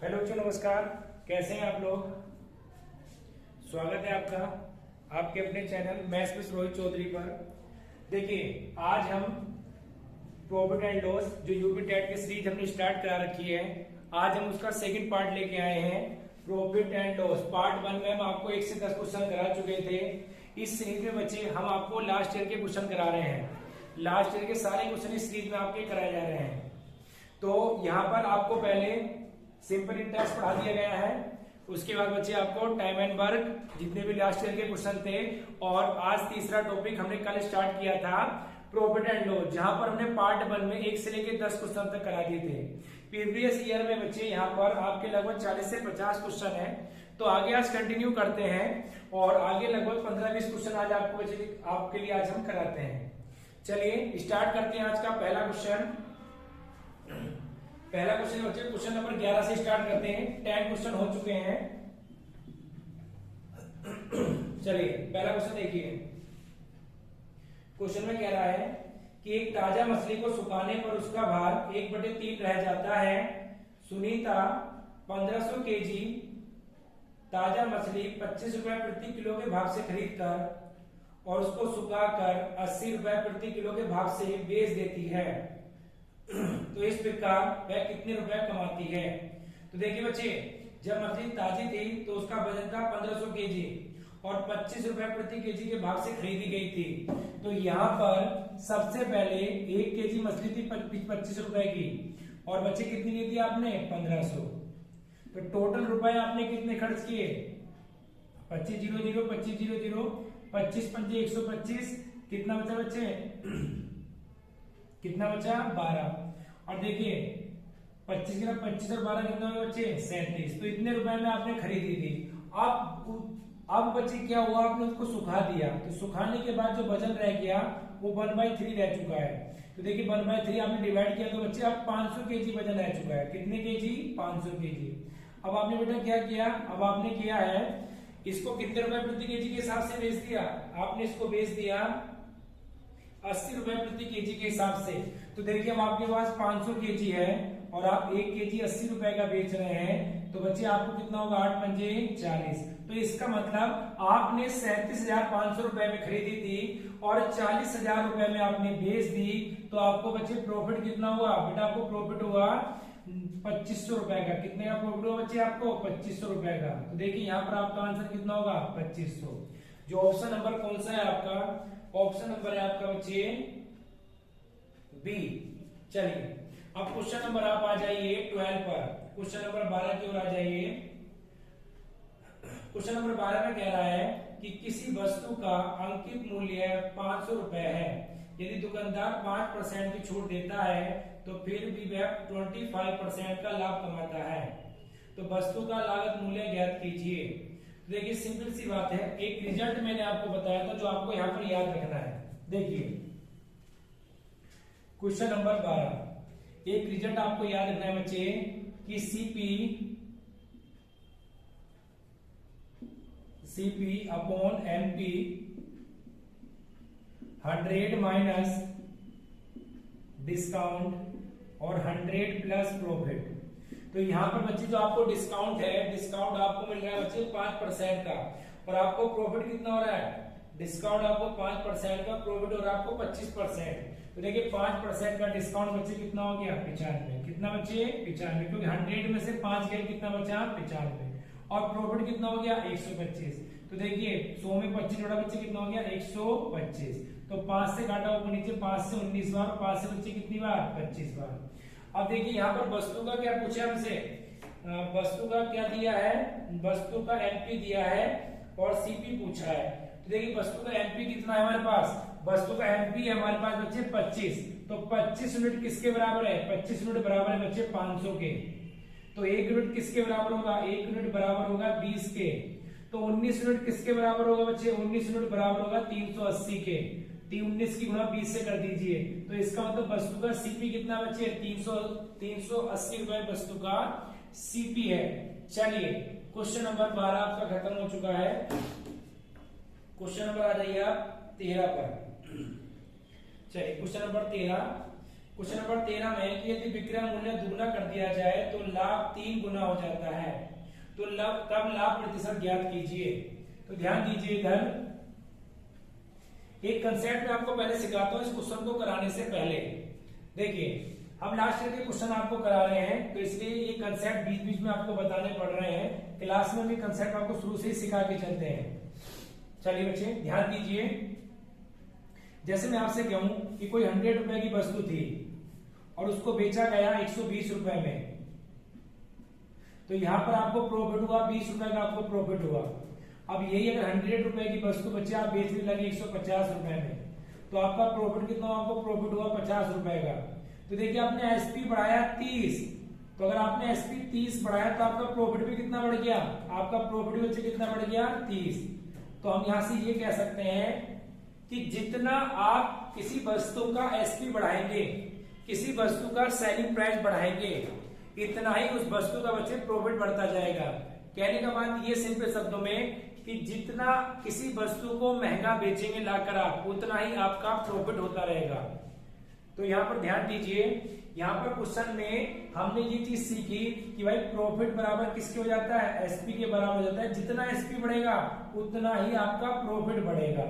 Hello बच्चों, नमस्कार। कैसे हैं आप लोग? स्वागत है आपका आपके अपने channel maths with Rohit Chaudhary पर। देखिए, आज हम प्रॉफिट एंड लॉस जो यूपी टेट की सीरीज हमने स्टार्ट करा रखी है, आज हम उसका सेकंड पार्ट लेके आए हैं। प्रॉफिट एंड लॉस पार्ट 1 में हम आपको 1 से 10 क्वेश्चन करा चुके थे। इस सीरीज में बच्चे हम आपको लास्ट ईयर के क्वेश्चन करा रहे हैं। लास्ट ईयर के सारे क्वेश्चन इस सीरीज में आपके कराए जा रहे हैं। तो यहाँ पर आपको पहले सिंपल इंटरेस्ट पढ़ा दिया गया है, उसके बाद बच्चे आपको टाइम एंड वर्क जितने भी लास्ट ईयर के क्वेश्चन थे, और आज तीसरा टॉपिक हमने कल स्टार्ट किया था प्रॉफिट एंड लॉस, जहां पर हमने पार्ट 1 में 1 से लेकर 10 क्वेश्चन तक करा दिए थे। प्रीवियस ईयर में बच्चे यहाँ पर आपके लगभग 40 से 50 क्वेश्चन है। तो आगे आज कंटिन्यू करते हैं और आगे लगभग 15-20 क्वेश्चन आज आपके लिए आज हम कराते हैं। चलिए स्टार्ट करते हैं आज का पहला क्वेश्चन। पहला क्वेश्चन बच्चे क्वेश्चन नंबर 11 से स्टार्ट करते हैं। 10 क्वेश्चन हो चुके हैं। चलिए पहला क्वेश्चन देखिए। क्वेश्चन में कह रहा है कि एक ताजा मछली को सुखाने पर उसका भार 1/3 रह जाता है। सुनीता 1500 केजी ताजा मछली 25 रुपए प्रति किलो के भाव से खरीद कर और उसको सुखाकर 80 रुपए प्रति किलो के भाव से बेच देती है, तो इस प्रकार वह कितने रुपए कमाती है? तो देखिए बच्चे, जब मछली ताजी थी तो उसका वजन था 1500 केजी और 25 रुपए प्रति केजी के भाव से खरीदी गई थी। तो यहाँ पर सबसे पहले 1 केजी मछली थी 25 रुपए की, और बच्चे कितनी ली थी आपने? 1500। तो टोटल रुपए आपने कितने खर्च किए? 2500 2500 25 पंजे 125। कितना बचा बच्चे? कितना बचा? 12। और देखिए 25 और 12 कितना हुआ बच्चे? 37। तो इतने रुपए में आपने खरीदी थी। अब बच्चे क्या हुआ, आपने उसको सुखा दिया। तो सुखाने के बाद जो वजन रह गया वो 1/3 रह चुका है। तो देखिए 1/3 आपने डिवाइड किया तो बच्चे अब 500 केजी वजन रह चुका है। कितने केजी? 500 केजी। अब आपने बेटा क्या किया? अब आपने किया है इसको कितने रुपए प्रति केजी के हिसाब से बेच दिया? आपने इसको बेच दिया 80 रुपए प्रति केजी के हिसाब से। तो देखिए अब आपके पास 500 केजी है और आप 1 केजी 80 रुपए का बेच रहे हैं, तो बच्चे आपको कितना होगा? 8 पंजे 40। तो इसका मतलब आपने 37,500 रुपए में खरीदी थी और 40,000 रुपए में आपने बेच दी। तो आपको बच्चे प्रॉफिट कितना हुआ? बेटा आपको प्रॉफिट हुआ 2500 रुपए का। कितने का प्रॉफिट हुआ बच्चे? आपको 2500 रुपए का। तो देखिए यहाँ पर आपका आंसर कितना होगा? 2500। जो ऑप्शन नंबर कौन सा है आपका? ऑप्शन नंबर है आपका बच्चे बी। चलिए अब क्वेश्चन नंबर आप आ जाइए 12 पर। क्वेश्चन नंबर 12 की ओर आ जाइए। क्वेश्चन नंबर 12 में कह रहा है कि किसी वस्तु का अंकित मूल्य 500 रुपए है। यदि दुकानदार 5% की छूट देता है तो फिर भी वह 25% का लाभ कमाता है। तो वस्तु का लागत मूल्य ज्ञात कीजिए। देखिए सिंपल सी बात है, एक रिजल्ट मैंने आपको बताया था जो आपको यहां पर याद रखना है। देखिए क्वेश्चन नंबर 12, एक रिजल्ट आपको याद रखना है बच्चे कि CP upon MP 100 minus discount और 100 प्लस प्रॉफिट। तो यहाँ पर बच्चे जो आपको डिस्काउंट है, डिस्काउंट आपको मिल रहा है बच्चे 5% का, और आपको प्रॉफिट कितना हो रहा है? डिस्काउंट आपको 5% का, प्रॉफिट हो रहा है आपको 25%। तो देखिए 5% का डिस्काउंट बच्चे कितना हो गया? 95। कितना बच्चे? 95, क्योंकि 100 में से 5 गए, कितना बचा? 95। और प्रॉफिट कितना हो गया? 125। तो देखिए 100 में 25 जोड़ा बच्चे कितना हो गया? 125। तो 5 से काटा ऊपर नीचे, 5 से 19 बार, 5 से बच्चे कितनी बार? 25 बार। अब देखिए यहाँ पर वस्तु का क्या पूछा हमसे? वस्तु का क्या दिया है? वस्तु का एमपी दिया है और सीपी पूछा है। तो देखिए वस्तु का एमपी कितना है हमारे पास? वस्तु का एमपी है हमारे पास बच्चे 25। तो 25 यूनिट किसके बराबर है? 25 यूनिट बराबर है बच्चे 500 के। तो 1 यूनिट किसके बराबर होगा? 1 यूनिट बराबर होगा 20 के। तो 19 यूनिट किसके बराबर होगा बच्चे? 19 यूनिट बराबर होगा 380 के। 19 की गुणा 20 से कर दीजिए। तो इसका मतलब वस्तु का सीपी कितना बच्चे? 380 रुपए वस्तु का सीपी है। चलिए क्वेश्चन नंबर 12 आपका खत्म हो चुका है। क्वेश्चन नंबर आ जाइए आप 13 पर। चलिए क्वेश्चन नंबर 13 क्वेश्चन नंबर 13 में कि यदि विक्रय मूल्य दुगना कर दिया जाए तो लाभ 3 गुना हो जाता है, तो तब लाभ प्रतिशत ज्ञात कीजिए। तो ध्यान दीजिए, इधर एक कंसेप्ट में आपको पहले सिखाता हूं इस क्वेश्चन को कराने से पहले। देखिए, हम लास्ट ईयर के क्वेश्चन आपको करा रहे हैं, तो इसलिए ये कंसेप्ट बीच बीच में आपको बताने पड़ रहे हैं। क्लास में भी कंसेप्ट आपको शुरू से ही सिखा के चलते हैं। चलिए बच्चे ध्यान दीजिए, जैसे मैं आपसे कहूं कि कोई 100 रुपए की वस्तु थी और उसको बेचा गया 120 रुपए में, तो यहां पर आपको प्रॉफिट हुआ 20 रुपए का, आपको प्रॉफिट हुआ। अब यही अगर 100 रुपए की वस्तु बच्चे आप बेचने लगे 150 रुपए में, तो आपका प्रॉफिट कितना, आपको प्रॉफिट हुआ 50 रुपए का। तो देखिए आपने एसपी बढ़ाया 30, तो अगर आपने एसपी 30 बढ़ाया तो आपका प्रॉफिट भी कितना बढ़ गया, आपका प्रॉफिट बच्चे कितना बढ़ गया 30। तो हम यहां से ये कह सकते हैं कि जितना आप किसी वस्तु का एसपी बढ़ाएंगे, किसी वस्तु का सेलिंग प्राइस बढ़ाएंगे, इतना ही उस वस्तु का बच्चे प्रॉफिट बढ़ता जाएगा। कहने का बात ये सिंपल शब्दों में कि जितना किसी वस्तु को महंगा बेचेंगे लाकर आप, उतना ही आपका प्रॉफिट होता रहेगा। तो यहाँ पर ध्यान दीजिए, यहाँ पर क्वेश्चन में हमने ये चीज सीखी कि भाई प्रॉफिट बराबर किसके हो जाता है, एसपी के बराबर हो जाता है। जितना एसपी बढ़ेगा उतना ही आपका प्रॉफिट बढ़ेगा।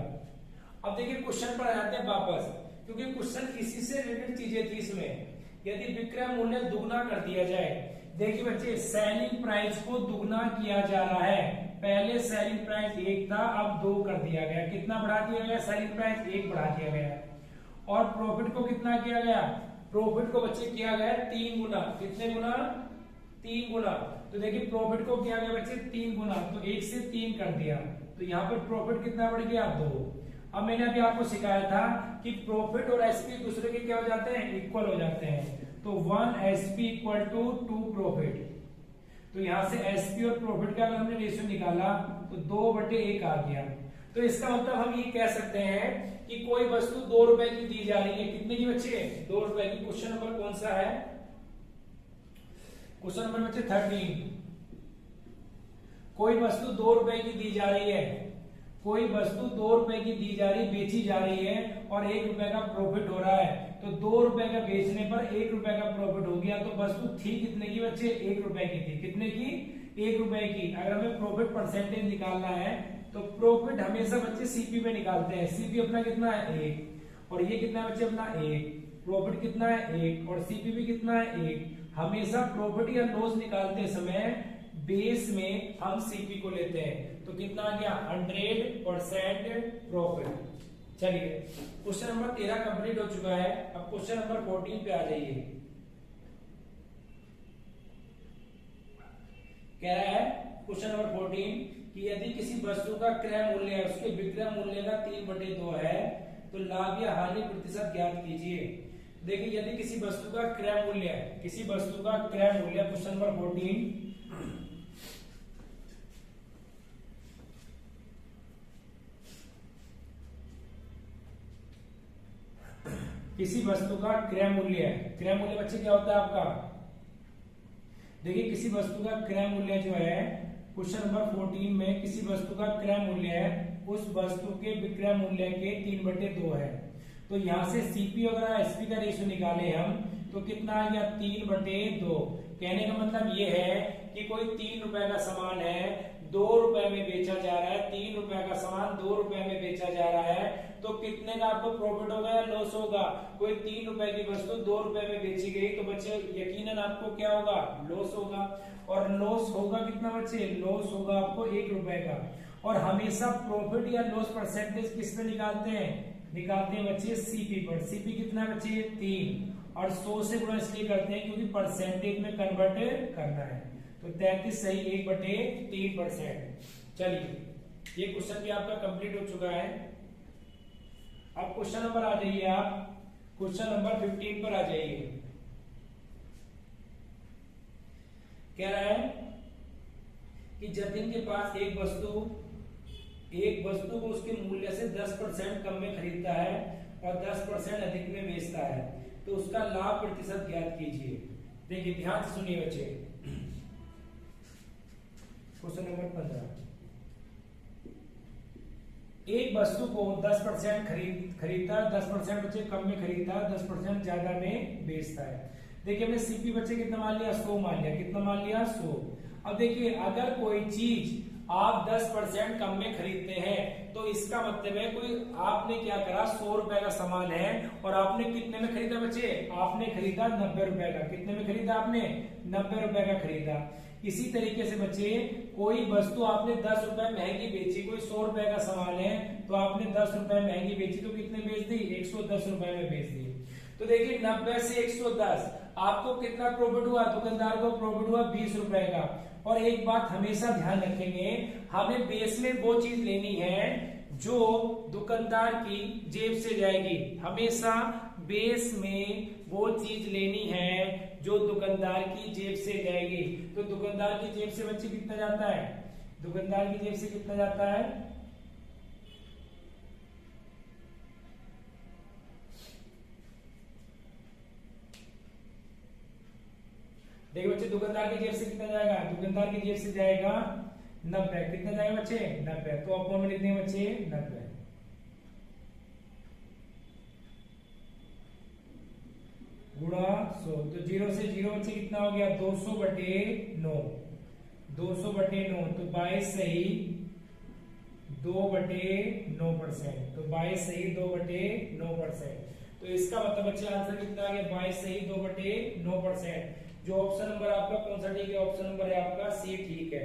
अब देखिए क्वेश्चन पर आ जाते हैं वापस, क्योंकि क्वेश्चन इसी से रिलेटेड चीजें थी इसमें। यदि विक्रय मूल्य दुगना कर दिया जाए, देखिए बच्चे सेलिंग प्राइस को दुगना किया जा रहा है। पहले सेलिंग प्राइस 1 था, अब 2 कर दिया गया। कितना बढ़ा दिया गया, सेलिंग प्राइस 1 बढ़ा दिया गया। और प्रॉफिट को कितना किया गया, प्रॉफिट को बच्चे किया गया 3 गुना। कितने गुना, 3 गुना। तो देखिए प्रॉफिट को किया गया बच्चे 3 गुना, तो 1 से 3 कर दिया, तो यहाँ पर प्रॉफिट कितना बढ़ गया 2। अब मैंने अभी आपको सिखाया था कि प्रॉफिट और एसपी दूसरे के क्या हो जाते हैं, इक्वल हो जाते हैं। तो 1 एसपी इक्वल टू 2 प्रॉफिट। तो यहां से एसपी और प्रॉफिट का अगर हमने रेशियो निकाला तो 2/1 आ गया। तो इसका मतलब हम ये कह सकते हैं कि कोई वस्तु 2 रुपए की दी जा रही है। कितने की बच्चे, 2 रुपए की। क्वेश्चन नंबर कौन सा है, क्वेश्चन नंबर बच्चे 13। कोई वस्तु 2 रुपए की दी जा रही है, कोई वस्तु 2 रुपए की दी जा रही, बेची जा रही है और 1 रुपए का प्रॉफिट हो रहा है। तो 2 रुपए का बेचने पर 1 रुपए का प्रॉफिट हो गया। तो वस्तु थी कितने की बच्चे, 1 रुपए की थी। कितने की, 1 रुपए की। अगर हमें प्रॉफिट परसेंटेज निकालना है तो प्रॉफिट हमेशा बच्चे सीपी में निकालते हैं। सीपी अपना कितना है 1, और ये कितना है बच्चे अपना 1। प्रॉफिट कितना है 1 और सीपी भी कितना है 1। हमेशा प्रॉफिट या लॉस निकालते समय बेस में हम सीपी को लेते हैं। तो कितना आ गया 100% प्रॉफिट। चलिए क्वेश्चन नंबर 13 कंप्लीट हो चुका है। अब क्वेश्चन नंबर 14 पे आ जाइए। कह रहा है क्वेश्चन नंबर 14 कि यदि किसी वस्तु का क्रय मूल्य है, उसके विक्रय मूल्य का 3/2 है, तो लाभ या हानि प्रतिशत ज्ञात कीजिए। देखिए यदि किसी वस्तु का क्रय मूल्य है, किसी वस्तु का क्रय मूल्य, क्वेश्चन नंबर 14, किसी वस्तु का क्रय मूल्य है। क्रय मूल्य बच्चे क्या होता है आपका, देखिए किसी वस्तु का क्रय मूल्य जो है क्वेश्चन नंबर 14 में किसी वस्तु का क्रय मूल्य है, उस वस्तु के विक्रय मूल्य के 3/2 है। तो यहाँ से सीपी और एसपी का रेशियो निकाले हम तो कितना आ गया 3/2। कहने का मतलब ये है कि कोई 3 रुपए का सामान है, 2 रुपए में बेचा जा रहा है। 3 रुपए का सामान 2 रुपए में बेचा जा रहा है, तो कितने का आपको प्रॉफिट होगा या लॉस होगा। कोई 3 रुपए की वस्तु 2 रुपए में बेची गई तो बच्चे यकीनन आपको क्या होगा, लॉस होगा। और लॉस होगा कितना बच्चे, लॉस होगा आपको 1 रुपए का। और हमेशा प्रॉफिट या लॉस परसेंटेज किस पे निकालते हैं, निकालते हैं बच्चे सीपी पर। सीपी कितना बच्चे 3, और 100 से गुणा इसलिए करते हैं क्योंकि परसेंटेज में कन्वर्ट करना है। तो 33 सही 1/3%। चलिए ये क्वेश्चन भी आपका कंप्लीट हो चुका है। अब क्वेश्चन नंबर आ जाइए, आप क्वेश्चन नंबर 15 पर आ जाइए। कह रहा है कि जतिन के पास एक वस्तु को उसके मूल्य से 10% कम में खरीदता है और 10% अधिक में बेचता है, तो उसका लाभ प्रतिशत ज्ञात कीजिए। देखिए ध्यान से सुनिए बच्चे, क्वेश्चन नंबर 15। एक वस्तु को 10% खरीदता है, 10% बच्चे कम में खरीदता है, 10% ज्यादा में बेचता है। देखिए हमने सीपी बच्चे कितना मान लिया, 100 मान लिया। कितना मान लिया, 100। अब देखिए अगर कोई चीज आप 10% कम में खरीदते हैं तो इसका मतलब है कोई आपने क्या करा, 100 रुपए का सामान है और आपने कितने में खरीदा बच्चे, आपने खरीदा 90 रुपए का। कितने में खरीदा आपने, 90 रुपए का खरीदा। इसी तरीके से बच्चे कोई वस्तु आपने 10 रुपए महंगी बेची, कोई 100 रुपए का सामान है तो आपने 10 रुपए महंगी बेची तो कितने बेच दी, 110 रुपए में बेच दी। तो देखिए 90 से 110 आपको कितना प्रॉफिट हुआ, दुकानदार को प्रॉफिट हुआ 20 रुपए का। और एक बात हमेशा ध्यान रखेंगे, हमें बेस में वो चीज लेनी है जो दुकानदार की जेब से जाएगी। हमेशा बेस में वो चीज लेनी है जो दुकानदार की जेब से जाएगी। तो दुकानदार की जेब से बच्चे कितना जाता है, दुकानदार की जेब से कितना जाता है, देखिए बच्चे दुकानदार की जेब से कितना जाएगा, दुकानदार की जेब से जाएगा 90। कितना जाएगा बच्चे, 90। तो अपॉन में लिखते हैं बच्चे 90 गुणा 100। तो 0 से 0 बच्चे कितना हो गया, 200/9। 200/9 तो 22 सही 2/9%। तो 22 सही 2/9%। तो इसका मतलब बच्चे आंसर कितना आ गया, 22 सही 2/9%। जो ऑप्शन नंबर आपका कौन सा ठीक है, ऑप्शन नंबर है आपका सी ठीक है।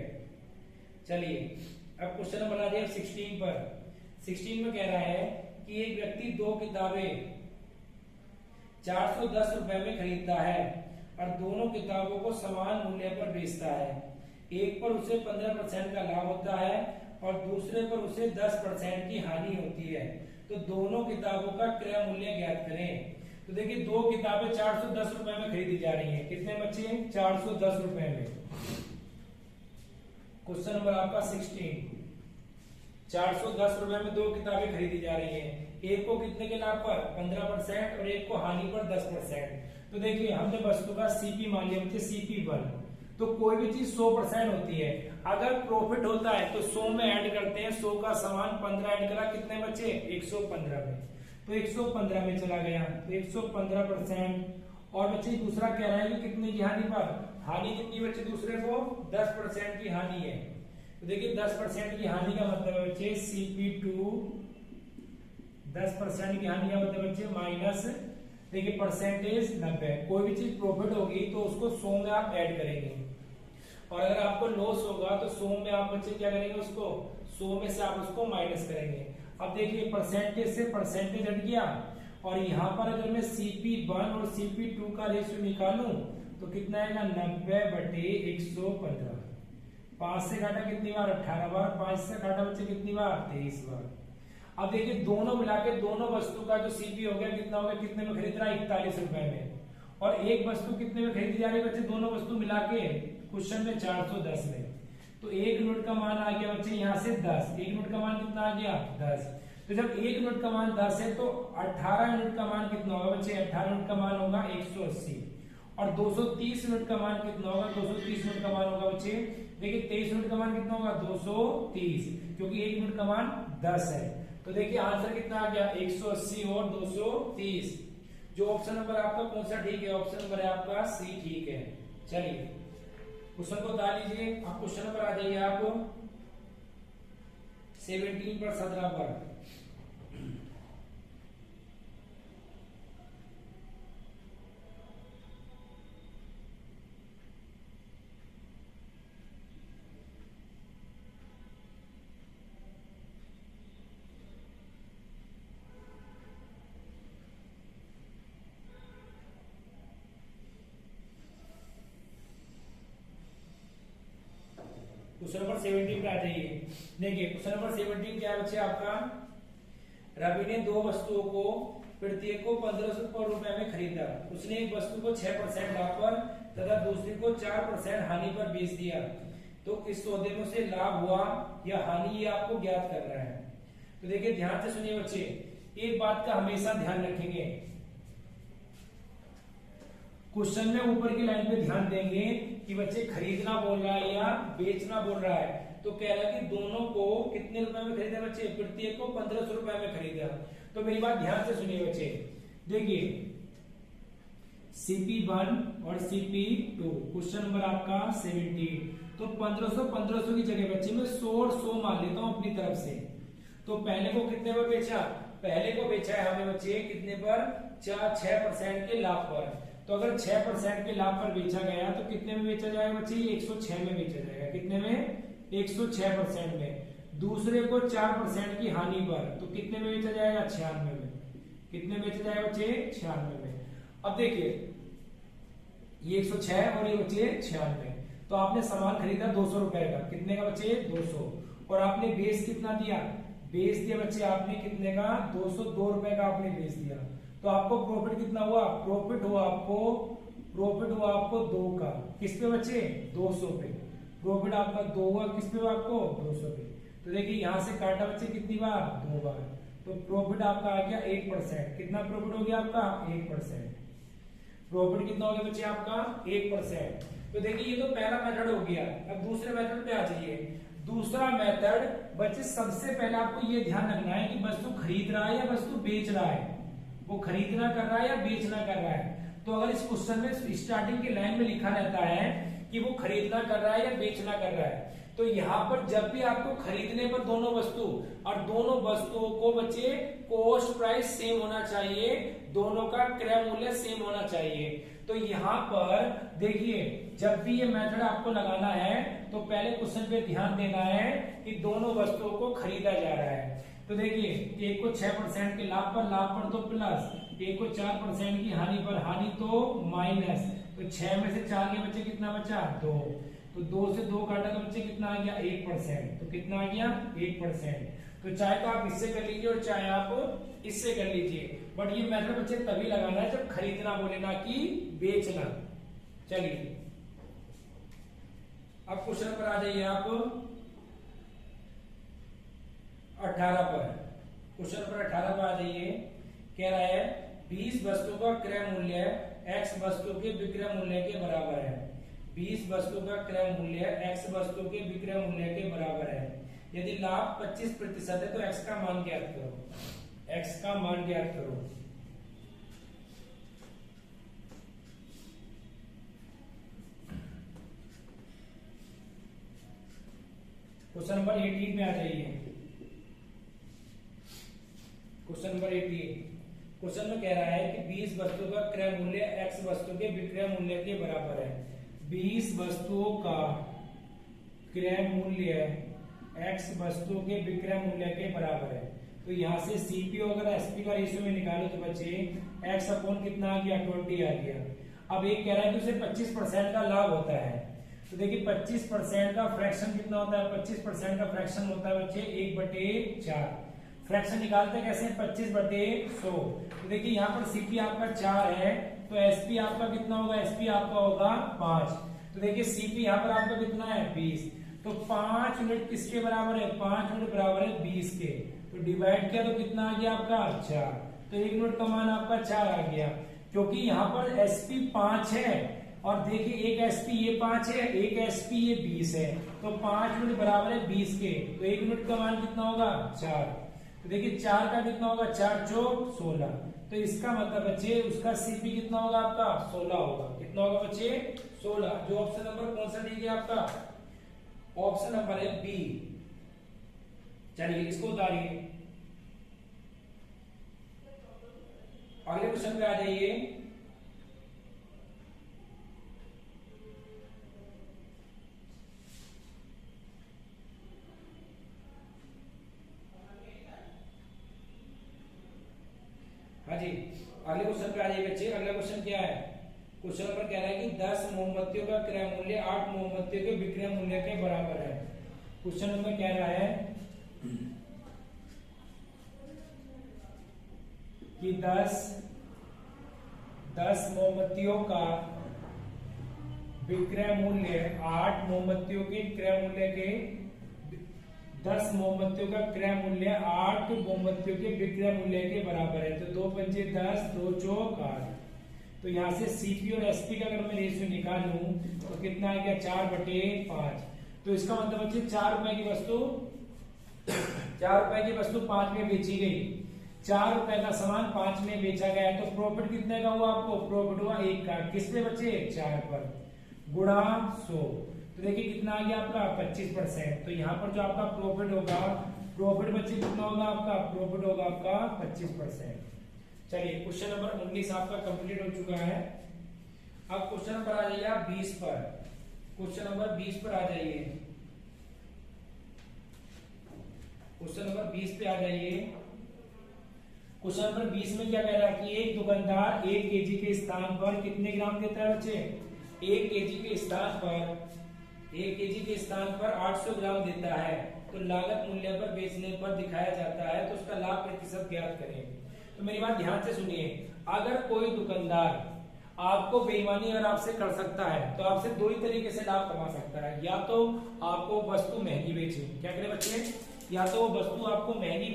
चलिए अब क्वेश्चन नंबर आ जाए 16 पर। 16 में कह रहा है कि एक व्यक्ति 2 किताबें 410 रुपए में खरीदता है और दोनों किताबों को समान मूल्य पर बेचता है। एक पर उसे 15% का लाभ होता है और दूसरे पर उसे 10% की हानि होती है। तो दोनों किताबों का क्रय मूल्य ज्ञात करें। तो देखिए 2 किताबें 410 रुपए में खरीदी जा रही हैं। कितने बच्चे, 410 रुपए में। क्वेश्चन नंबर आपका 16। 410 रुपए में 2 किताबें खरीदी जा रही हैं। एक को कितने के लाभ पर, 15% और एक को हानि पर 10%। तो देखिए हमने वस्तु का सीपी मान लिया बच्चे, CP1। तो कोई भी चीज 100% होती है। अगर प्रॉफिट होता है तो 100 में ऐड करते हैं, 100 का सामान 15 ऐड करा, कितने बच्चे, 115 में। तो 115 में चला गया तो 115%। और बच्चे दूसरा कह रहा है कि कितने की हानि पर, हानि कितनी बच्चे, दूसरे को 10% की हानि है। तो देखिए 10% की हानि का मतलब है बच्चे CP2 10% की हानि का मतलब बच्चे माइनस, देखिए परसेंटेज 90। कोई भी चीज प्रॉफिट होगी तो उसको 100 में आप ऐड करेंगे और अगर आपको लॉस होगा तो 100 में आप बच्चे क्या करेंगे, उसको 100 में से आप उसको माइनस करेंगे। अब देखिए परसेंटेज से परसेंटेज हट गया और यहाँ पर अगर मैं CP1 और CP2 का रेशियो निकालूं तो कितना आएगा, 90/115। 5 से काटा कितनी बार, 18 बार। 5 से काटा बच्चे कितनी बार, 23 बार। अब देखिए दोनों मिला के दोनों वस्तु का जो CP हो गया कितना हो गया, कितने में खरीद रहा है, 41 रुपए में। और एक वस्तु कितने में खरीदी जा रही है बच्चे, दोनों वस्तु मिला के क्वेश्चन में 410 में। तो 1 यूनिट का मान आ गया बच्चे यहाँ से 10। 1 यूनिट का मान कितना आ गया, 10। तो जब 1 यूनिट का मान 10 है तो 18 यूनिट का मान कितना होगा बच्चे, 18 यूनिट का मान होगा 180। और 230 यूनिट का मान कितना होगा, 230 यूनिट का मान होगा बच्चे, देखिए 23 यूनिट का मान कितना होगा, 230, क्योंकि 1 यूनिट का मान 10 है। तो देखिए आंसर कितना आ गया, 180 और 230। जो ऑप्शन नंबर आपका कौन सा ठीक है, ऑप्शन नंबर है आपका सी ठीक है। चलिए क्वेश्चन को बता लीजिए। आप क्वेश्चन नंबर आ जाइए आप 17 पर 17 पर। क्वेश्चन नंबर 17 पे आ जाइए। देखिए क्वेश्चन नंबर 17 क्या है बच्चे आपका, रवि ने 2 वस्तुओं को प्रत्येक को 1500 रुपए में खरीदा। उसने एक वस्तु को 6% लाभ पर तथा दूसरी को 4% हानि पर बेच दिया। तो इस सौदे में से लाभ हुआ या हानि, ये आपको ज्ञात करना है। तो देखिए ध्यान से सुनिए बच्चे, एक बात का हमेशा ध्यान रखेंगे, क्वेश्चन में ऊपर की लाइन पे ध्यान देंगे कि बच्चे खरीदना बोल रहा है या बेचना बोल रहा है, तो कह रहा है कि दोनों को कितने रुपए में खरीदा बच्चे, प्रत्येक को 1500 रुपए में खरीदा। तो मेरी बात ध्यान से सुनिए बच्चे, देखिए CP1 और CP2 क्वेश्चन नंबर आपका 17, तो 1500 की जगह बच्चे मैं 100 और 100 मान लेता हूं अपनी तरफ से। तो पहले को कितने पर बेचा, पहले को बेचा है हमें बच्चे कितने पर, 6% के लाभ पर। तो अगर 6% के लाभ पर बेचा गया तो कितने में बेचा जाएगा बच्चे, 106 में बेचा जाएगा। कितने में, 106% में। दूसरे को 4% की हानि पर, तो कितने में बेचा जाएगा, 96 में। कितने में बेचा जाएगा बच्चे, 96 में। अब देखिए ये 106 और ये बच्चे 96, तो आपने सामान खरीदा 200 रुपए का, कितने का बच्चे, 200, और आपने बेच कितना दिया, बेच दिया बच्चे आपने कितने का, 202 रुपए का आपने बेच दिया। तो आपको प्रॉफिट कितना हुआ, प्रॉफिट हुआ आपको 2 का, किस पे बच्चे, 200 पे। प्रॉफिट आपका 2 हुआ, किस पे आपको, 200 पे। तो देखिए यहां से काटा बच्चे कितनी बार, 2 बार। तो प्रॉफिट आपका आ गया 8%। कितना प्रॉफिट हो गया आपका, 8%। प्रॉफिट कितना हो गया बच्चे आपका, 1%। तो देखिए ये तो पहला मेथड हो गया। अब दूसरे मेथड पे आ जाइए। दूसरा मेथड बच्चे, सबसे पहले आपको ये ध्यान रखना है कि वस्तु खरीद रहा है या वस्तु बेच रहा है, वो खरीदना कर रहा है या बेचना कर रहा है। तो अगर इस क्वेश्चन में स्टार्टिंग की लाइन में लिखा रहता है कि वो खरीदना कर रहा है या बेचना कर रहा है, तो यहाँ पर जब भी आपको खरीदने पर दोनों वस्तु और दोनों वस्तुओं को बच्चे कॉस्ट प्राइस सेम होना चाहिए, दोनों का क्रय मूल्य सेम होना चाहिए। तो यहाँ पर देखिए जब भी ये मेथड आपको लगाना है तो पहले क्वेश्चन पे ध्यान देना है कि दोनों वस्तुओं को खरीदा जा रहा है। तो देखिए एक को 6% के लाभ पर तो प्लस, एक को 4% की हानि पर, हानि तो माइनस। तो 6 में से 4 के बच्चे कितना बचा, 2। तो 2 से 2 काटा तो बच्चे कितना आ गया, 1%। तो कितना आ गया, 1%। तो चाहे तो आप इससे कर लीजिए और चाहे आप इससे कर लीजिए, बट ये मेथड बच्चे तभी लगाना है जब खरीदना बोले, ना कि बेचना। चलिए अब क्वेश्चन पर आ जाइए आप 18 पर। क्वेश्चन पर 18 पर आ जाइए। कह रहा है 20 वस्तु का क्रय मूल्य x वस्तु के विक्रय मूल्य के बराबर है। 20 वस्तु का क्रय मूल्य x वस्तु के विक्रय मूल्य के बराबर है। यदि लाभ 25% है तो x का मान ज्ञात करो। x का मान ज्ञात करो। क्वेश्चन नंबर 18 में आ जाइए। क्वेश्चन नंबर 18, क्वेश्चन में कह रहा है कि 20 वस्तु का क्रय मूल्य x वस्तु के विक्रय मूल्य के बराबर है। 20 वस्तुओं का क्रय मूल्य x वस्तु के विक्रय मूल्य के बराबर है। तो यहाँ से सीपी अगर एसपी का रेशियो में निकालो तो बच्चे x अपॉन कितना आ गया, 20 आ गया। अब एक कह रहा है कि उसे 25% का लाभ होता है। तो देखिए 25% का फ्रैक्शन कितना होता है, 25% का फ्रैक्शन होता है बच्चे 1/4। फ्रैक्शन निकालते कैसे, 25/100। तो देखिए यहाँ पर सीपी आपका 4 है तो एसपी आपका कितना होगा, एसपी आपका होगा 5। तो देखिए सीपी यहाँ पर आपका कितना है, 20। तो 5 यूनिट किसके बराबर है, 5 यूनिट बराबर है 20 के। तो डिवाइड किया तो कितना आ गया आपका 4। तो 1 यूनिट का मान आपका 4 आ गया, क्योंकि यहाँ पर एसपी 5 है और देखिए एक एसपी ये 5 है, एक एसपी ये 20 है। तो 5 यूनिट बराबर है 20 के। तो 1 यूनिट का मान कितना होगा, 4। तो देखिए 4 का कितना होगा, 4 चौक 16। तो इसका मतलब बच्चे उसका सीपी कितना होगा आपका, 16 होगा। कितना होगा बच्चे, 16। जो ऑप्शन नंबर कौन सा दी गया आपका, ऑप्शन नंबर है बी। चलिए इसको उतारिए, अगले क्वेश्चन पे आ जाइए। हाँ जी, अगले क्वेश्चन पे आ जाइए बच्चे। अगला क्वेश्चन क्या है, क्वेश्चन नंबर कह रहा है कि 10 मोमबत्तियों का क्रय मूल्य 8 मोमबत्तियों के विक्रय मूल्य के बराबर है। क्वेश्चन नंबर कह रहा है कि 10 मोमबत्तियों का विक्रय मूल्य 8 मोमबत्तियों के क्रय मूल्य के 10 मोमबत्तियों का क्रय मूल्य 8 मोमबत्तियों के विक्रय मूल्य के बराबर है। तो 2 पंचे 10, 2 चौक 8। तो यहाँ से सीपी और एसपी का अगर मैं रेशियो निकालूं तो कितना आ गया 4/5। तो इसका मतलब बच्चे 4 रुपए की वस्तु 5 में बेची गई, 4 रुपए का सामान 5 में बेचा गया, तो प्रॉफिट कितने का हुआ आपको? प्रॉफिट हुआ 1 का। किस पे बच्चे? 4 पर गुणा 100। तो देखिए कितना आ गया आपका 25%। तो यहाँ पर जो आपका प्रॉफिट होगा, प्रॉफिट बच्चे कितना होगा आपका? प्रॉफिट होगा आपका 25%। चलिए क्वेश्चन नंबर 19 आपका कंप्लीट हो चुका है। अब क्वेश्चन नंबर आ जाइए आप 20 पर। क्वेश्चन नंबर 20 पर आ जाइए। क्वेश्चन नंबर 20 पे आ जाइए। क्वेश्चन नंबर 20 में क्या कह रहा है कि एक दुकानदार 1 केजी के स्थान पर कितने ग्राम देता है बच्चे? 1 केजी के स्थान पर 800 ग्राम देता है। तो लागत मूल्य पर बेचने पर दिखाया जाता है, तो उसका लाभ प्रतिशत ज्ञात करें। तो मेरी बात ध्यान से सुनिए, अगर कोई दुकानदार आपको बेईमानी अगर आपसे कर सकता है तो आपसे दो ही तरीके से लाभ कमा सकता है। या तो आपको वस्तु महंगी बेचे, क्या करे बच्चे? या तो वो वस्तु आपको महंगी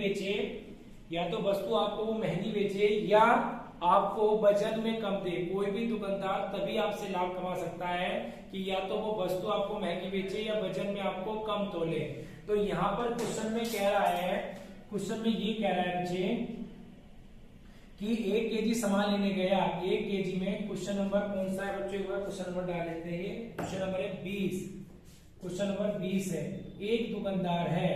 बेचे, या आपको वजन में कम दे। कोई भी दुकानदार तभी आपसे लाभ कमा सकता है कि या तो वो वस्तु आपको महंगी बेचे या वजन में आपको कम तोले। तो यहाँ पर क्वेश्चन में ये कह रहा है बच्चे कि 1 केजी सामान लेने गया। 1 केजी में क्वेश्चन नंबर कौन सा है बच्चों? क्वेश्चन नंबर डाल लेते हैं। क्वेश्चन नंबर है 20। क्वेश्चन नंबर 20 है। एक दुकानदार है,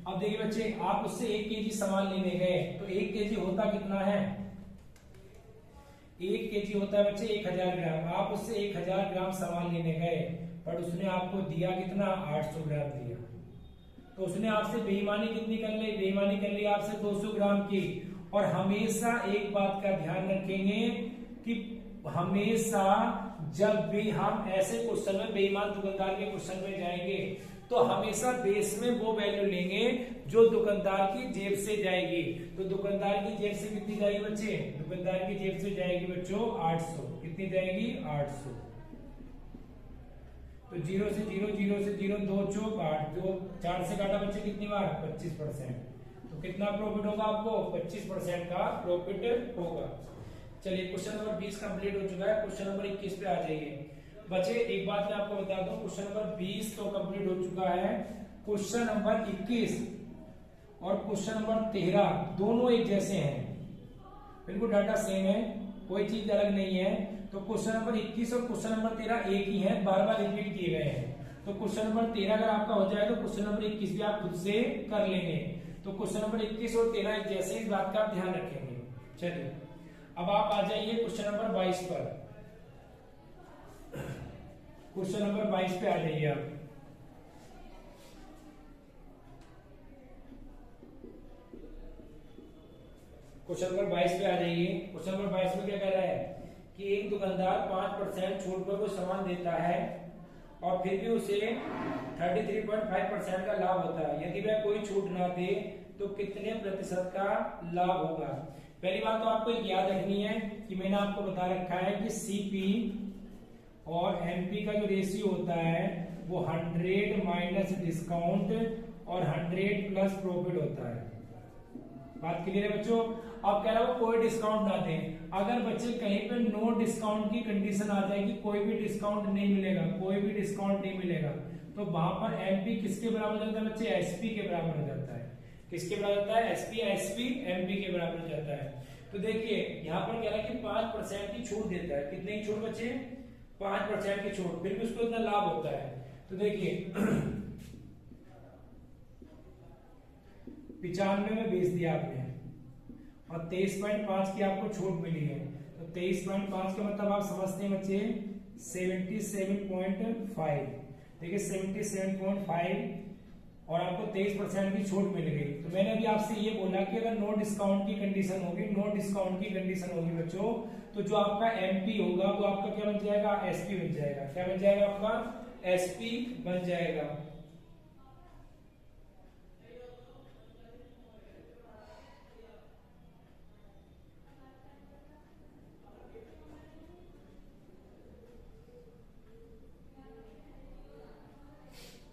अब देखिए बच्चे, आप उससे 1 केजी सामान लेने गए, तो 1 केजी होता कितना है? 1 केजी होता है बच्चे 1000 ग्राम। आप उससे 1000 ग्राम सामान लेने गए, पर उसने आपको दिया कितना? 800 ग्राम दिया। तो उसने आपसे बेईमानी कितनी कर ली? बेईमानी कर ली आपसे 200 ग्राम की। और हमेशा एक बात का ध्यान रखेंगे कि हमेशा जब भी हम ऐसे क्वेश्चन में, बेईमान दुकानदार के क्वेश्चन में जाएंगे, तो हमेशा बेस में वो वैल्यू लेंगे जो दुकानदार की जेब से जाएगी। तो दुकानदार की जेब से कितनी जाएगी बच्चे? दुकानदार की जेब से जाएगी बच्चों 800। कितनी जाएगी? 800। तो 0 से 0, 0 से 0, 2 चौक 8, जो 4 से काटा बच्चे कितनी बार? 25%। तो कितना प्रॉफिट होगा आपको? 25% का प्रॉफिट होगा। चलिए क्वेश्चन नंबर 20 कंप्लीट हो चुका है। क्वेश्चन नंबर 21 पे आ जाइए बच्चे। एक बात मैं आपको बता दूं, क्वेश्चन नंबर 20 तो कंप्लीट हो चुका है। क्वेश्चन नंबर 21 और क्वेश्चन नंबर 13 दोनों एक जैसे हैं, बिल्कुल डाटा सेम है, कोई चीज अलग नहीं है। तो क्वेश्चन नंबर 21 और क्वेश्चन नंबर 13 एक ही है, बार बार रिपीट किए गए हैं। तो क्वेश्चन नंबर 13 अगर आपका हो जाए तो क्वेश्चन नंबर 21 भी आप खुद से कर लेंगे। तो क्वेश्चन नंबर 21 और 13 एक जैसे, इस बात का आप ध्यान रखेंगे। चलिए अब आप आ जाइए क्वेश्चन नंबर 22 पर। क्वेश्चन नंबर 22 पे आ जाइए आप। क्वेश्चन नंबर 22 पे आ जाइए। क्वेश्चन नंबर 22 में क्या कह रहा है कि एक दुकानदार 5% छूट पर कोई सामान देता है और फिर भी उसे 33.5% का लाभ होता है। यदि वह कोई छूट ना दे तो कितने प्रतिशत का लाभ होगा? पहली बात तो आपको याद रखनी है कि मैंने आपको बता रखा है कि सीपी और एमपी का जो रेशियो होता है वो 100 माइनस डिस्काउंट और 100 प्लस प्रॉफिट होता है। बात क्लियर है बच्चों? अब कह रहा हूं कोई डिस्काउंट ना दें। अगर बच्चे कहीं पे नो डिस्काउंट की कंडीशन आ जाएगी, कोई भी डिस्काउंट नहीं मिलेगा, तो वहां पर एमपी किसके बराबर हो जाता है बच्चे? एसपी के बराबर हो जाता है। किसके बराबर होता है? एसपी एमपी के बराबर हो जाता है। तो देखिए यहाँ पर कह रहा है कि 5% की छूट देता है। कितने की छूट बच्चे? 5% की छूट, फिर भी उसको इतना लाभ होता है। तो देखिए 95 में बेच दिया आपने और 23.5 की आपको छूट मिली है। तो 23.5 का मतलब आप समझते हैं बच्चे 77.5। देखिए 77.5 और आपको 23% की छूट मिल गई। तो मैंने अभी आपसे ये बोला कि अगर नो डिस्काउंट की कंडीशन होगी बच्चों, तो जो आपका एमपी होगा वो आपका क्या बन जाएगा? एसपी बन जाएगा। क्या बन जाएगा? आपका एसपी बन जाएगा।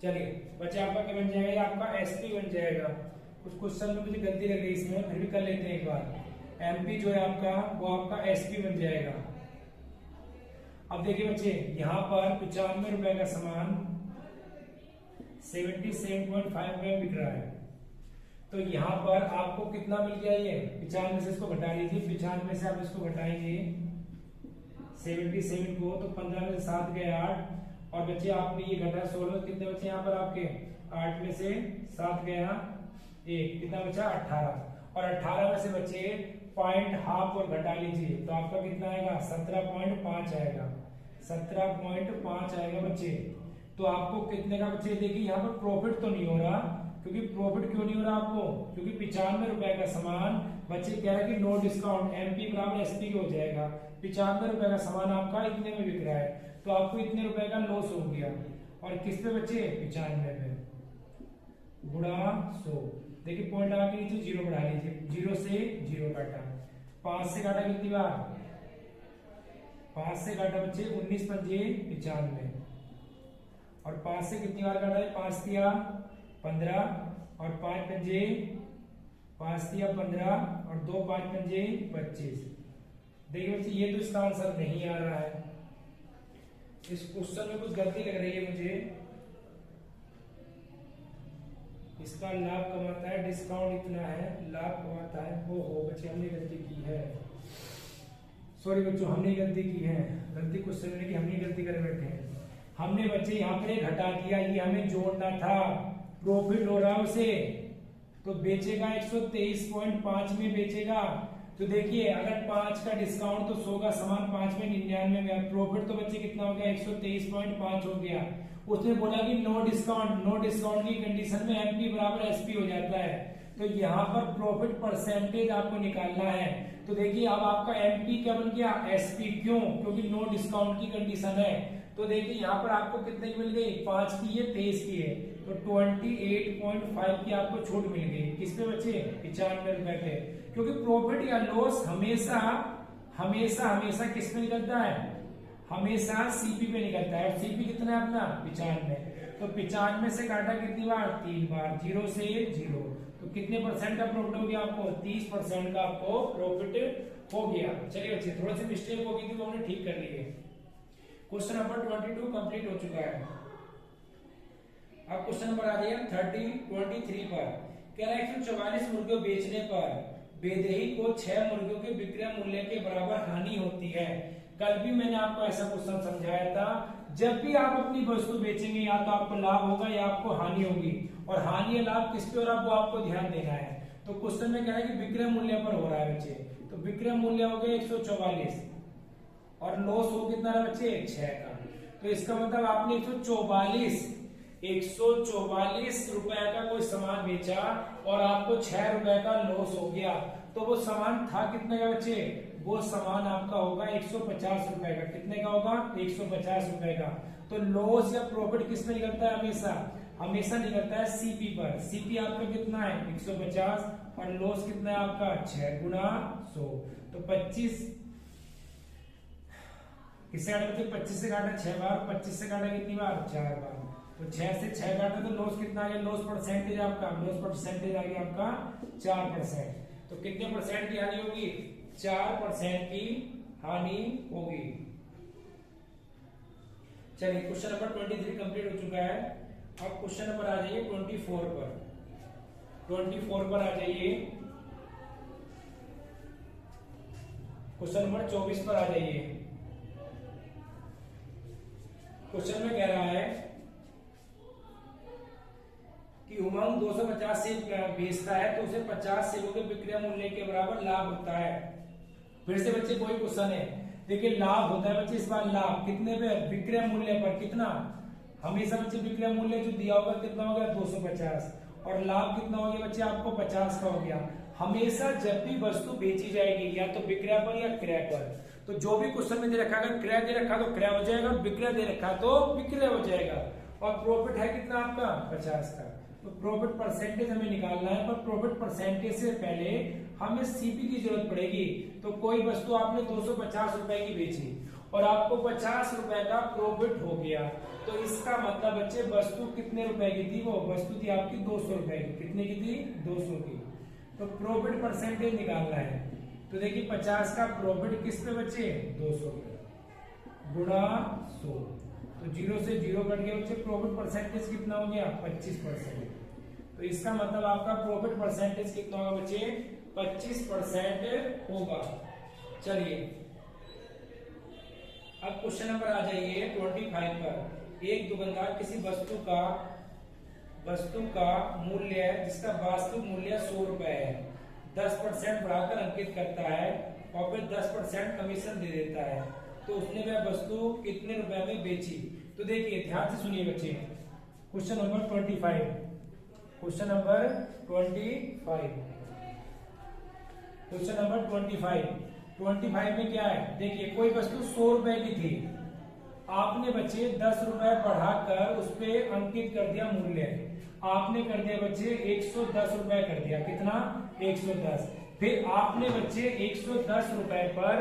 चलिए बच्चे आपका क्या बन जाएगा? आपका एसपी बन जाएगा। कुछ क्वेश्चन में मुझे गलती लग गई इसमें, फिर भी कर लेते हैं एक बार। एमपी जो है आपका वो आपका एसपी बन जाएगा। अब देखिए बच्चे, यहाँ पर 95 रुपए का सामान 77.5 में बिक रहा है, तो यहाँ पर आपको कितना मिल गया? ये 95 से इसको घटा लीजिए, 95 से आप इसको घटाएंगे 77 को, तो 15 में से 7 गए 8, और बच्चे आपने ये घटा 16, कितने बच्चे यहाँ पर आपके? 8 में से 7 गया 1, कितना बचा? 18, और 18 में से बच्चे पॉइंट हाफ और घटा लीजिए, तो आपका कितना आएगा? 17.5 आएगा, 17.5 आएगा बच्चे। तो आपको कितने का बच्चे? देखिए यहाँ पर प्रॉफिट तो नहीं हो रहा, क्योंकि प्रॉफिट क्यों नहीं हो रहा आपको? क्योंकि 95 रुपए का सामान बच्चे कह रहे हैं कि नो डिस्काउंट, एमपी बराबर एसपी हो जाएगा, 95 रुपए का सामान आपका इतने में बिक रहा है, तो आपको इतने रुपए का लॉस हो गया। और किस पे बच्चे? 95 में गुणा 100। देखिए पॉइंट लगा के नीचे 0 बढ़ा लीजिए, 0 से 0 काटा, 5 से काटा कितनी बार? 5 से काटा बच्चे 19 पंजे 95, और 5 से कितनी बार काटा है? 5 तिया 15, और 5 पंजे 5 तिया 15, और 2 5 पंजे 25। देखिए बच्चे ये तो इसका आंसर नहीं आ रहा है, इस क्वेश्चन में कुछ गलती लग रही है मुझे। इसका लाभ कम आता है, डिस्काउंट इतना है, लाभ कम आता है। हो बच्चे हमने गलती की है, सॉरी बच्चों हमने गलती की है, गलती क्वेश्चन में की हमने गलती कर बैठे हैं। हमने बच्चे यहाँ पर घटा दिया, ये हमें जोड़ना था, प्रॉफिट हो रहा है उसे, तो बेचेगा 123.5 में बेचेगा। तो देखिए अगर 5 का डिस्काउंट तो 100 का सामान 5 में 99 में, प्रॉफिट तो बच्चे कितना हो गया? 123.5 हो गया। उसने बोला कि नो डिस्काउंट, नो डिस्काउंट की कंडीशन में एमपी बराबर एसपी हो जाता है, तो यहाँ पर प्रॉफिट परसेंटेज आपको निकालना है। तो देखिए अब आपका एमपी क्या बन गया? एसपी। क्यों? क्योंकि नो डिस्काउंट की कंडीशन है। तो देखिए यहाँ पर आपको कितने की मिल गई? 5 की है, 23 की है, तो 28.5 की आपको छूट मिल गई। किस पे बच्चे? 95 रुपए पे। क्योंकि प्रॉफिट या लॉस हमेशा हमेशा हमेशा किस पे निकलता है? हमेशा सीपी पे निकलता है, और सीपी कितना है अपना? 95। तो 95 से काटा कितनी बार? 3 बार, 0 से 0, तो कितने परसेंट का प्रॉफिट हो गया आपको? 30% का आपको प्रॉफिट हो गया। चलिए बच्चे थोड़ा सी मिस्टेक हो गई थी, वो हमने ठीक कर ली है। क्वेश्चन नंबर 22 कंप्लीट हो चुका है। अब क्वेश्चन नंबर आ गया 23 पर। कह रहा है 144 मुर्गियों बेचने पर बेदेही को 6 मुर्गियों के विक्रय मूल्य के बराबर हानि होती है। कल भी मैंने आपको ऐसा क्वेश्चन समझाया था, जब भी आप अपनी वस्तु बेचेंगे या तो आपको लाभ होगा या आपको हानि होगी, और हानि या लाभ किस पे हो रहा है वो आपको ध्यान देना है। तो क्वेश्चन में कह रहा है कि विक्रय मूल्य पर हो रहा है बच्चे, तो विक्रय मूल्य हो गया 144, और लॉस हो कितना है बच्चे? 6 का। तो इसका मतलब आपने 144 रुपए का कोई सामान बेचा और आपको 6 रुपए का लॉस हो गया, तो वो सामान था कितने का बच्चे? वो सामान आपका होगा 150 रुपए का। कितने का होगा? 150 रुपए का। तो लॉस या प्रॉफिट किस में निकलता है? हमेशा निकलता है सीपी पर। सीपी आपका कितना है? 150, और लॉस कितना है आपका? 6 गुना 100, तो 25 किससे काटा बच्चे? 25 से काटा 6 बार, 25 से काटा कितनी बार? 4 बार, तो 6 से 6 काटा तो लॉस कितना आ गया? लॉस परसेंटेज आपका, लॉस परसेंटेज आ गया आपका 4%। तो कितने परसेंट की हानि होगी? 4% की हानि होगी। चलिए क्वेश्चन नंबर 23 कंप्लीट हो चुका है। अब क्वेश्चन नंबर आ जाइए 24 पर। 24 पर आ जाइए, क्वेश्चन नंबर 24 पर आ जाइए। क्वेश्चन में कह रहा है कि उमंग 250 सेब बेचता है तो उसे 50 सेबों के विक्रय मूल्य के बराबर लाभ होता है। फिर से बच्चे कोई क्वेश्चन है, देखिए लाभ होता है बच्चे, इस बार लाभ कितने पे? विक्रय मूल्य पर। कितना? हमेशा बच्चे विक्रय मूल्य जो दिया होगा कितना हो गया? 250, और लाभ कितना हो गया बच्चे? आपको 50 का हो गया। हमेशा जब भी वस्तु बेची जाएगी या तो विक्रय पर या क्रय पर, तो जो भी क्वेश्चन में दे रखा, अगर क्रय दे रखा तो क्रय हो जाएगा, विक्रय दे रखा तो विक्रय हो जाएगा। और प्रॉफिट है कितना आपका? 50 का। तो प्रॉफिट परसेंटेज हमें निकालना है, पर प्रॉफिट परसेंटेज से पहले हमें सीपी की जरूरत पड़ेगी। तो कोई वस्तु आपने 250 रुपए की बेची और आपको 50 रुपए का प्रॉफिट हो गया, तो इसका मतलब बच्चे वस्तु कितने रुपए की थी? वो वस्तु थी आपकी 200 रुपए की। कितने की थी? 200 की। तो प्रॉफिट परसेंटेज निकालना है, तो देखिए 50 का प्रॉफिट किस पे बच्चे? 200 पे। गुणा 100, तो 0 से 0 कट गया बच्चे। प्रॉफिट परसेंटेज कितना हो गया 25%। तो इसका मतलब आपका प्रॉफिट परसेंटेज कितना होगा बच्चे 25% होगा। चलिए अब क्वेश्चन नंबर आ जाइए 25 पर। एक दुकानदार किसी वस्तु का मूल्य जिसका वास्तविक मूल्य 100 रुपए है 10% बढ़ाकर अंकित करता है और फिर 10% कमीशन दे देता है, तो उसने वह वस्तु कितने रुपए में बेची। तो देखिए ध्यान से सुनिए बच्चे, question number 25। Question number 25, question number 25 में क्या है, देखिए कोई वस्तु 100 रुपए की थी, आपने बच्चे 10 रुपए बढ़ाकर उस पे अंकित कर दिया मूल्य, आपने कर दिया बच्चे 110 रुपए कर दिया, कितना 110। फिर आपने बच्चे 110 रुपए पर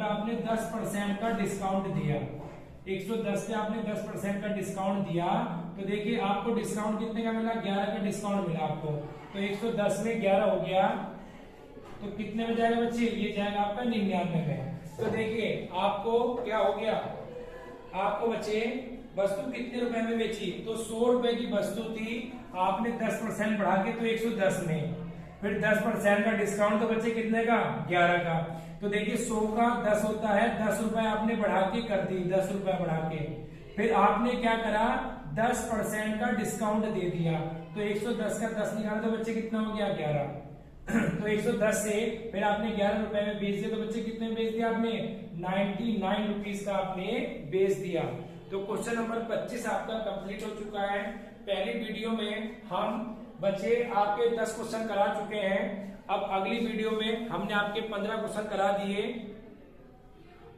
आपने 10% का डिस्काउंट दिया, 110 पे आपने 10% का डिस्काउंट दिया, तो देखिए आपको डिस्काउंट कितने का मिला 11 का डिस्काउंट मिला आपको, तो 110 में 11 हो गया, तो कितने में जाएगा बच्चे, ये जाएगा आपका 99 में। तो देखिए आपको क्या हो गया, आपको बच्चे वस्तु कितने रुपए में बेची, तो 100 रुपए की वस्तु थी, आपने 10% बढ़ा के तो 110 में, फिर 10% का डिस्काउंट तो बच्चे कितने का 11 का, तो देखिए 100 का 10 होता है, 10 रुपए आपने बढ़ा के कर दी, 10 रुपए बढ़ा के, फिर आपने क्या करा 10% का डिस्काउंट दे दिया, तो 110 का 10 निकाला तो बच्चे कितना हो गया 11। तो 110 से फिर आपने 11 रुपए में बेच दिया, तो बच्चे कितने में बेच दिया आपने 99 रुपीज का आपने बेच दिया। तो क्वेश्चन नंबर 25 आपका कंप्लीट हो चुका है। पहली वीडियो में हम बच्चे आपके 10 क्वेश्चन करा चुके हैं, अब अगली वीडियो में हमने आपके 15 क्वेश्चन करा दिए।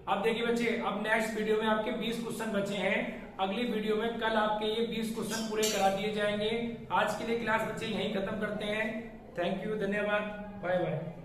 अब देखिए बच्चे, अब नेक्स्ट वीडियो में आपके 20 क्वेश्चन बचे हैं, अगली वीडियो में कल आपके ये 20 क्वेश्चन पूरे करा दिए जाएंगे। आज के लिए क्लास बच्चे यहीं खत्म करते हैं। थैंक यू, धन्यवाद, बाय बाय।